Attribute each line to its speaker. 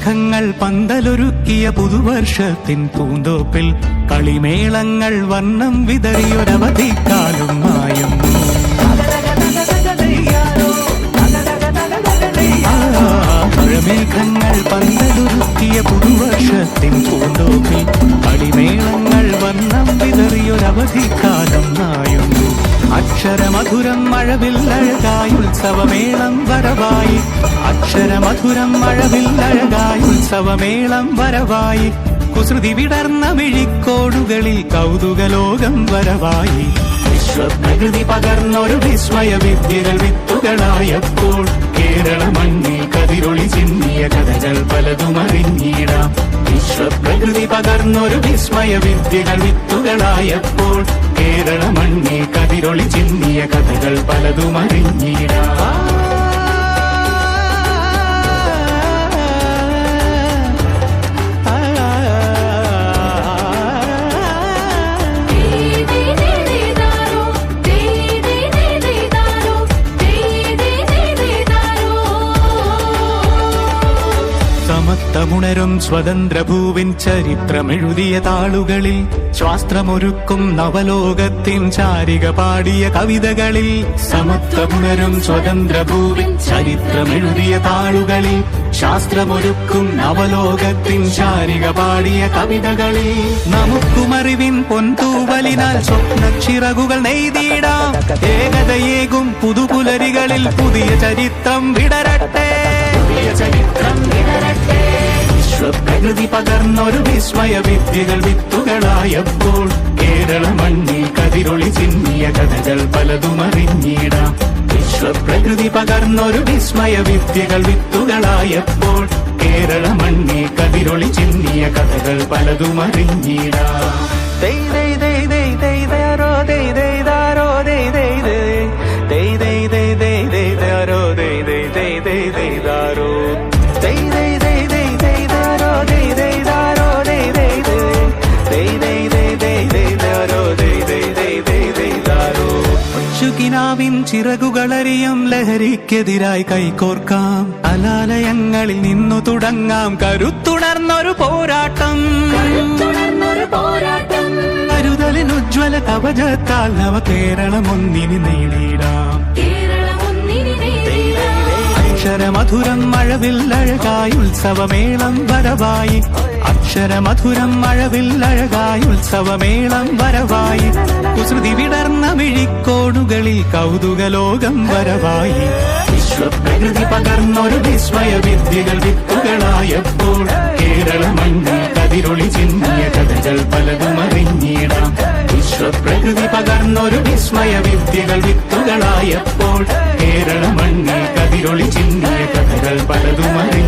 Speaker 1: വർണ്ണമേഘങ്ങൾ പന്തലൊരുക്കിയ പുതുവർഷത്തിൻ പൂന്തോപ്പിൽ കളിമേളങ്ങൾ വർണ്ണം വിതറിയൊരവധിക്കാലം മായുന്നു. മഴമേഘങ്ങൾ പന്തലൊരുക്കിയ പുതുവർഷത്തിൻ പൂന്തോപ്പിൽ കളിമേളങ്ങൾ വർണ്ണം വിതറിയൊരവധിക്കാലം മായുന്നു. അക്ഷരമധുരം മഴവില്ലഴകായി ഉത്സവമേളം വരവായി. അക്ഷരമധുരം മഴവില്ലഴകായി ഉത്സവമേളം വരവായി. കുസൃതി വിടർന്ന മിഴിക്കോടുകളിൽ കൗതുകലോകം വരവായി. വിശ്വപ്രകൃതി പകർന്നൊരു വിസ്മയ വിദ്യകൾ വിത്തുകളായപ്പോൾ കേരള മണ്ണിൽ കതിരൊളി ചിന്നിയ കഥകൾ പലതും അറിഞ്ഞിടാം. വിശ്വപ്രകൃതി പകർന്നൊരു വിസ്മയ വിദ്യകൾ വിത്തുകളായപ്പോൾ കേരള മണ്ണിൽ കതിരൊളി ചിന്നിയ കഥകൾ പലതും അറിഞ്ഞിടാം. സമത്വമുണരും സ്വതന്ത്രഭൂവിൻ ചരിത്രമെഴുതിയ താളുകളിൽ ശാസ്ത്രമൊരുക്കും നവലോകത്തിൻ ചാരിക പാടിയ കവിതകളിൽ. സമത്വമുണരും സ്വതന്ത്രഭൂവിൻ ചരിത്രമെഴുതിയ താളുകളിൽ ശാസ്ത്രമൊരുക്കും നവലോകത്തിൻ ചാരിക പാടിയ കവിതകളിൽ. നമുക്കുമറിവിൻ പൊൻതൂവലിനാൽ സ്വപ്നച്ചിറകുകൾ നെയ്തിടാം. ഏകതയേകും പുതുപുലരികളിൽ പുതിയ ചരിത്രം വിടരട്ടെ. വിശ്വപ്രകൃതി പകർന്നൊരു വിസ്മയ വിദ്യകൾ വിത്തുകളായപ്പോൾ കേരള മണ്ണിൽ കതിരൊളി ചിന്നിയ കഥകൾ പലതും അറിഞ്ഞിടാം. വിശ്വപ്രകൃതി പകർന്നൊരു വിസ്മയ വിദ്യകൾ വിത്തുകളായപ്പോൾ കേരള മണ്ണിൽ കതിരൊളി ചിന്നിയ കഥകൾ പലതും അറിഞ്ഞിടാം. ിൻ ചിറകുകളറിയും ലഹരിക്കെതിരായി കൈകോർക്കാം. കലാലയങ്ങളിൽ നിന്നു തുടങ്ങാം കരുത്തുണർന്നൊരു പോരാട്ടം. കരുതലിനുജ്വല കവചത്താൽ നവ കേരളം ഒന്നിന് നേടിയിടാം. അക്ഷരമധുരം മഴവില്ലഴകായി ഉത്സവമേളം വരവായി. അക്ഷരമധുരം മഴവില്ലഴകായി ഉത്സവമേളം വരവായി. കുസൃതി വിടർന്ന മിഴിക്കോടുകളിൽ കൗതുകലോകം വരവായി. വിശ്വപ്രകൃതി പകർന്നൊരു വിസ്മയ വിദ്യകൾ വിത്തുകളായപ്പോൾ കേരള മണ്ണിൽ കതിരൊളി ചിന്നിയ കഥകൾ പലതും അറിഞ്ഞിടാം. വിശ്വപ്രകൃതി പകർന്നൊരു വിസ്മയ വിദ്യകൾ വിത്തുകളായപ്പോൾ കേരള മണ്ണിൽ കതിരൊളി ചിന്നിയ കഥകൾ പലതും അറിഞ്ഞിടാം.